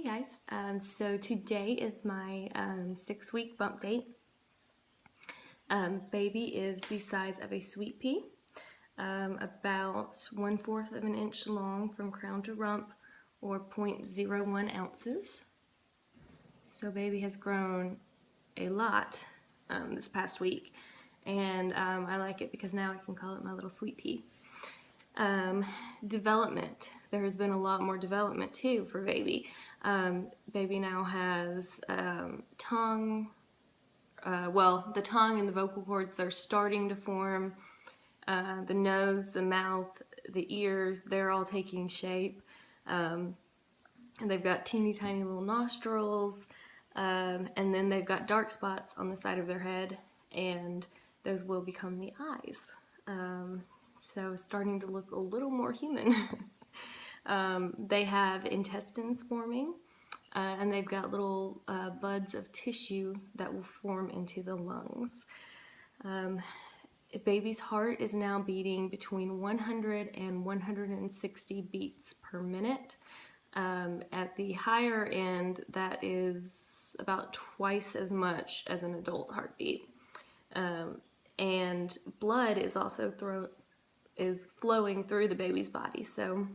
guys, so today is my 6-week bump date. Baby is the size of a sweet pea, about 1/4 of an inch long from crown to rump, or 0.01 ounces. So baby has grown a lot this past week, and I like it because now I can call it my little sweet pea. Development. There has been a lot more development too for baby. Baby now has tongue. Well, the tongue and the vocal cords, they're starting to form. The nose, the mouth, the ears, they're all taking shape. And they've got teeny tiny little nostrils. And then they've got dark spots on the side of their head, and those will become the eyes. So it's starting to look a little more human. They have intestines forming, and they've got little buds of tissue that will form into the lungs. A baby's heart is now beating between 100 and 160 beats per minute. At the higher end, that is about twice as much as an adult heartbeat. And blood is also flowing through the baby's body, so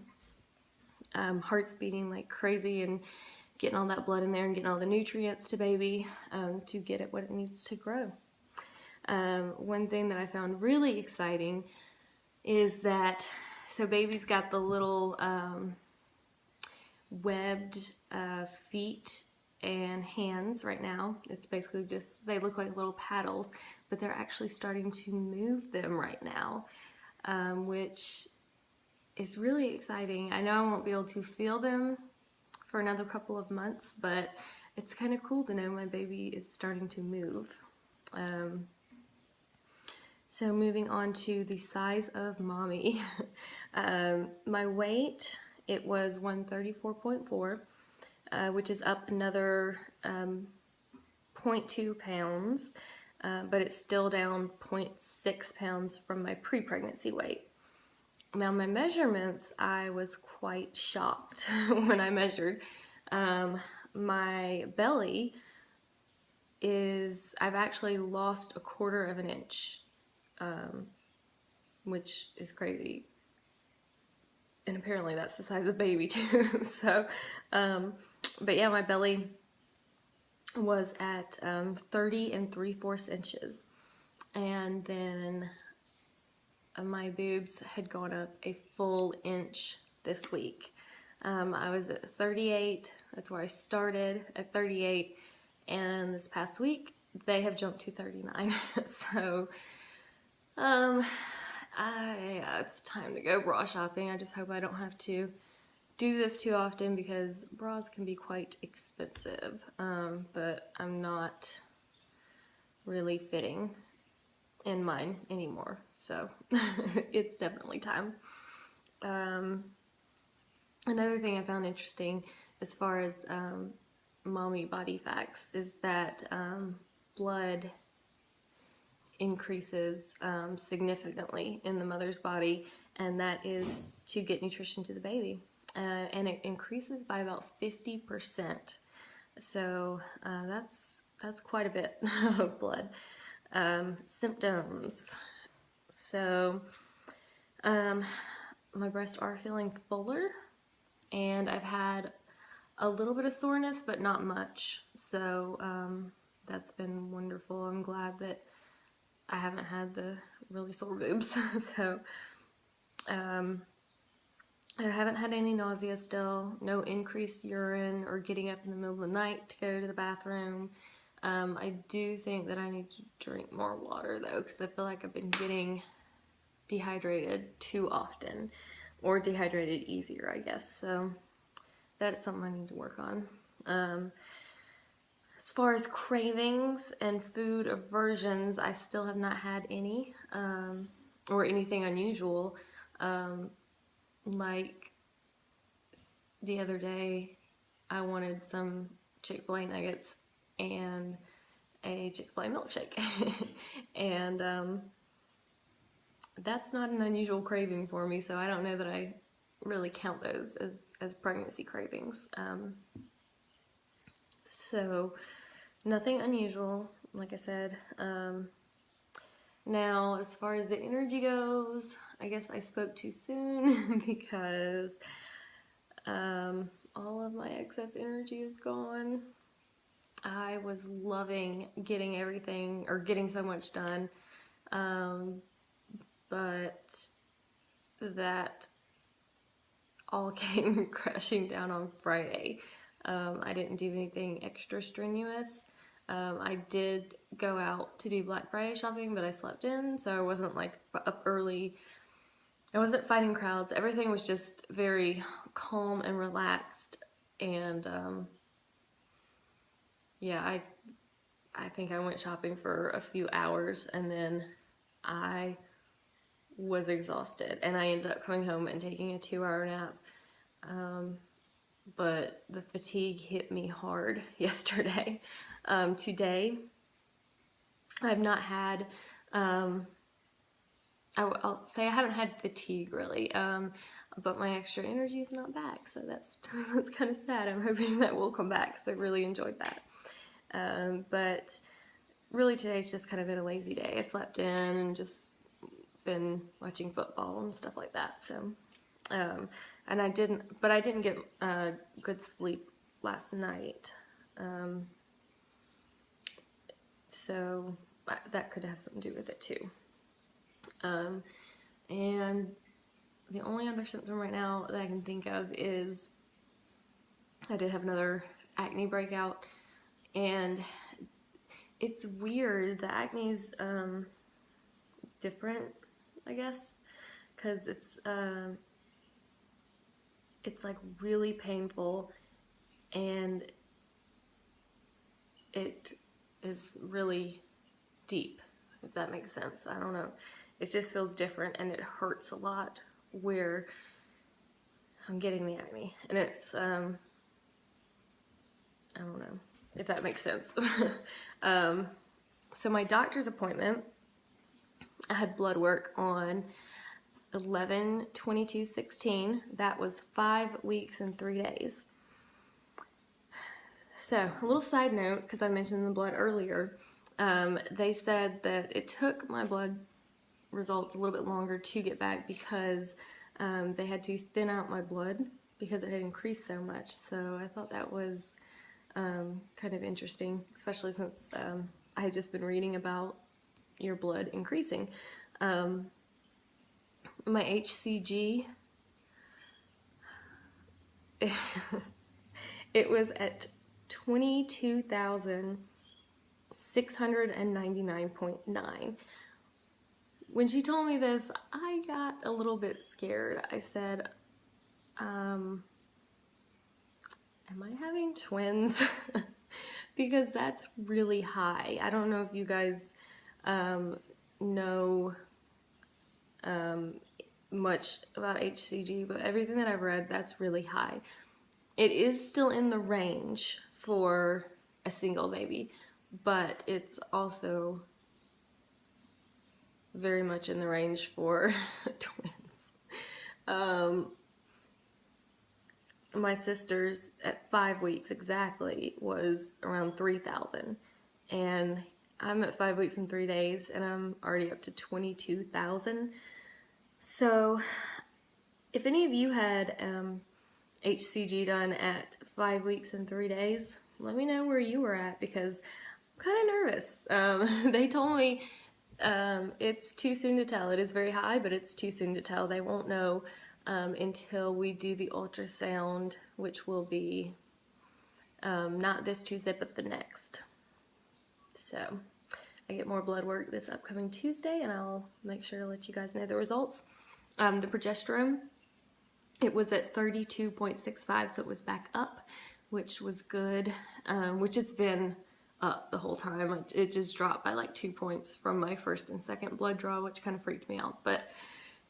heart's beating like crazy and getting all that blood in there and getting all the nutrients to baby to get it what it needs to grow. One thing that I found really exciting is that, so baby's got the little webbed feet and hands right now. It's basically just, they look like little paddles, but they're actually starting to move them right now. Which is really exciting. I know I won't be able to feel them for another couple of months, but it's kind of cool to know my baby is starting to move. So moving on to the size of mommy. My weight, it was 134.4, which is up another 0.2 pounds. But it's still down 0.6 pounds from my pre-pregnancy weight. Now my measurements, I was quite shocked when I measured. My belly is, I've actually lost 1/4 of an inch, which is crazy. And apparently that's the size of baby too. So, but yeah, my belly was at 30 3/4 inches, and then my boobs had gone up a full inch this week. I was at 38, that's where I started, at 38, and this past week they have jumped to 39. So it's time to go bra shopping. I just hope I don't have to do this too often because bras can be quite expensive, but I'm not really fitting in mine anymore, so it's definitely time. Another thing I found interesting as far as mommy body facts is that blood increases significantly in the mother's body, and that is to get nutrition to the baby. And it increases by about 50%. So that's quite a bit of blood. Symptoms. So my breasts are feeling fuller, and I've had a little bit of soreness, but not much. So that's been wonderful. I'm glad that I haven't had the really sore boobs. So I haven't had any nausea still, no increased urine or getting up in the middle of the night to go to the bathroom. I do think that I need to drink more water though, because I feel like I've been getting dehydrated too often, or dehydrated easier, I guess. So that's something I need to work on. As far as cravings and food aversions, I still have not had any, or anything unusual. Like the other day, I wanted some Chick-fil-A nuggets and a Chick-fil-A milkshake. And that's not an unusual craving for me, so I don't know that I really count those as pregnancy cravings. So nothing unusual, like I said. Now, as far as the energy goes, I guess I spoke too soon because all of my excess energy is gone. I was loving getting everything, or getting so much done, but that all came crashing down on Friday. I didn't do anything extra strenuous. I did go out to do Black Friday shopping, but I slept in, so I wasn't like up early. I wasn't fighting crowds. Everything was just very calm and relaxed. And yeah, I think I went shopping for a few hours, and then I was exhausted, and I ended up coming home and taking a 2-hour nap. But the fatigue hit me hard yesterday. Today, I've not had, I'll say I haven't had fatigue really, but my extra energy is not back, so that's kind of sad. I'm hoping that will come back because I really enjoyed that. But really today's just kind of been a lazy day. I slept in and just been watching football and stuff like that. So, and I didn't get good sleep last night. So that could have something to do with it too. And the only other symptom right now that I can think of is I did have another acne breakout, and it's weird. The acne is different, I guess, because it's like really painful, and it is really deep, if that makes sense. I don't know. It just feels different, and it hurts a lot where I'm getting the acne, and it's I don't know if that makes sense. So my doctor's appointment, I had blood work on 11/22/16. That was 5 weeks and 3 days. So a little side note, because I mentioned the blood earlier, they said that it took my blood results a little bit longer to get back because they had to thin out my blood because it had increased so much. So I thought that was kind of interesting, especially since I had just been reading about your blood increasing. My HCG, it was at 22,699.9. When she told me this, I got a little bit scared. I said, am I having twins? Because that's really high. I don't know if you guys know much about HCG, but everything that I've read, that's really high. It is still in the range for a single baby, but it's also very much in the range for twins. My sister's at 5 weeks exactly was around 3,000, and I'm at 5 weeks and 3 days, and I'm already up to 22,000. So if any of you had HCG done at 5 weeks and 3 days, let me know where you were at, because I'm kind of nervous. They told me it's too soon to tell. It is very high, but it's too soon to tell. They won't know until we do the ultrasound, which will be not this Tuesday, but the next. So I get more blood work this upcoming Tuesday, and I'll make sure to let you guys know the results. The progesterone, it was at 32.65, so it was back up, which was good, which it's been up the whole time. It just dropped by like 2 points from my first and second blood draw, which kind of freaked me out, but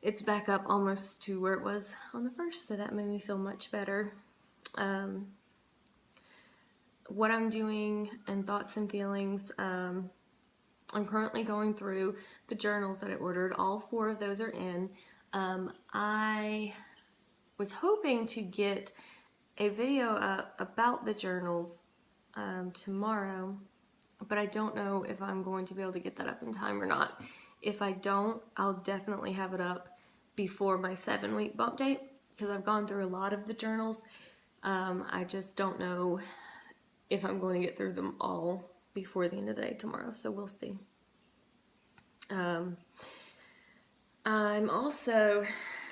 it's back up almost to where it was on the first, so that made me feel much better. What I'm doing and thoughts and feelings, I'm currently going through the journals that I ordered. All 4 of those are in. I was hoping to get a video up about the journals tomorrow, but I don't know if I'm going to be able to get that up in time or not. If I don't, I'll definitely have it up before my 7-week bump date, because I've gone through a lot of the journals. I just don't know if I'm going to get through them all before the end of the day tomorrow, so we'll see. I'm also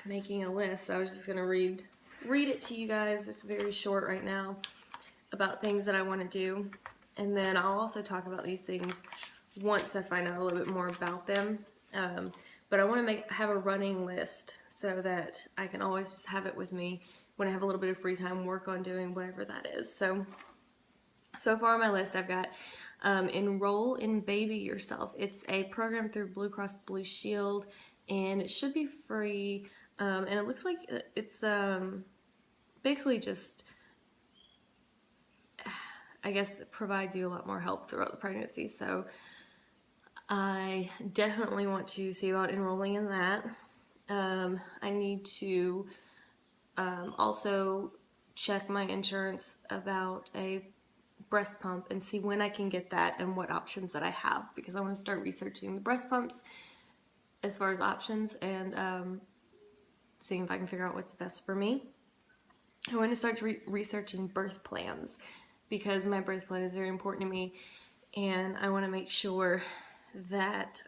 making a list. I was just gonna read it to you guys. It's very short right now, about things that I want to do, and then I'll also talk about these things once I find out a little bit more about them. But I want to have a running list so that I can always just have it with me when I have a little bit of free time, work on doing whatever that is. So far on my list, I've got Enroll in Baby Yourself. It's a program through Blue Cross Blue Shield, and it should be free. And it looks like it's basically just, I guess, it provides you a lot more help throughout the pregnancy. So I definitely want to see about enrolling in that. I need to also check my insurance about a breast pump and see when I can get that and what options that I have, because I want to start researching the breast pumps as far as options, and seeing if I can figure out what's best for me. I want to start researching birth plans, because my birth plan is very important to me, and I want to make sure that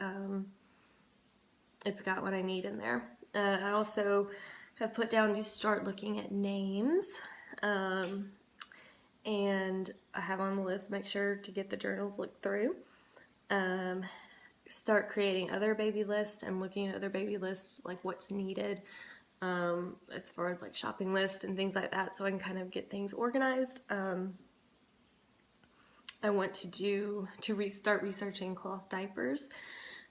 it's got what I need in there. I also have put down to start looking at names, and I have on the list, make sure to get the journals looked through. Start creating other baby lists and looking at other baby lists, like what's needed, as far as like shopping lists and things like that, so I can kind of get things organized. I want to start researching cloth diapers.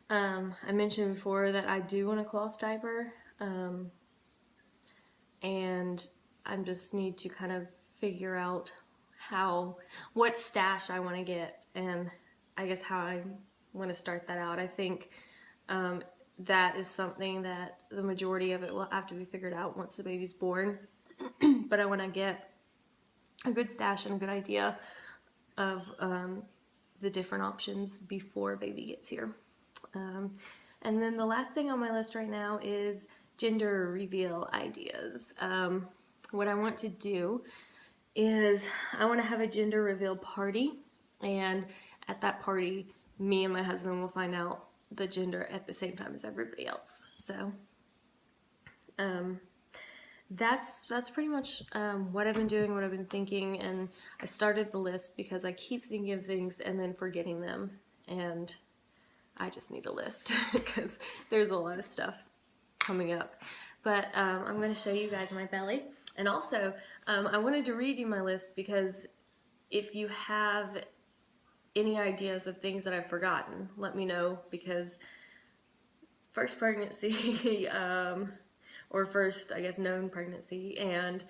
I mentioned before that I do want a cloth diaper, and I just need to kind of figure out what stash I want to get, and I guess how I want to start that out. I think that is something that the majority of it will have to be figured out once the baby's born. But I want to get a good stash and a good idea of the different options before baby gets here. And then the last thing on my list right now is gender reveal ideas. What I want to do is I want to have a gender reveal party, and at that party, me and my husband will find out the gender at the same time as everybody else. So that's pretty much what I've been doing, what I've been thinking, and I started the list because I keep thinking of things and then forgetting them, and I just need a list because there's a lot of stuff coming up. But I'm going to show you guys my belly, and also I wanted to read you my list because if you have any ideas of things that I've forgotten, let me know, because first pregnancy, or first, I guess, known pregnancy, and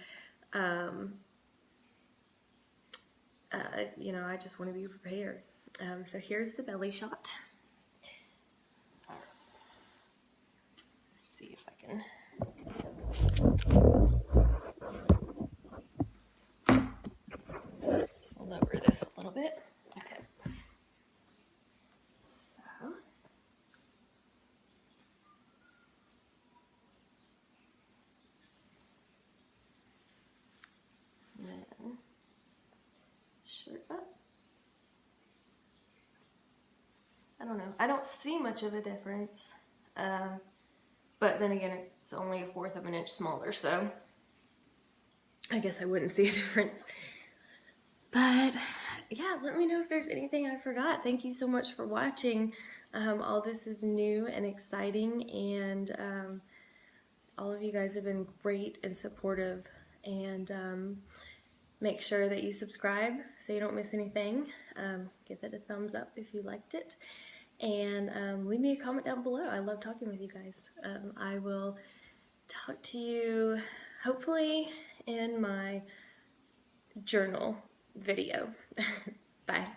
you know, I just want to be prepared. So here's the belly shot. Let's see if I can. I'll lower this a little bit. Okay. So. Then shirt up. I don't know. I don't see much of a difference. But then again, it's only 1/4 of an inch smaller, so I guess I wouldn't see a difference. But yeah, let me know if there's anything I forgot. Thank you so much for watching. All this is new and exciting, and all of you guys have been great and supportive, and make sure that you subscribe so you don't miss anything. Give it a thumbs up if you liked it, and leave me a comment down below. I love talking with you guys. I will talk to you hopefully in my journal video. Bye.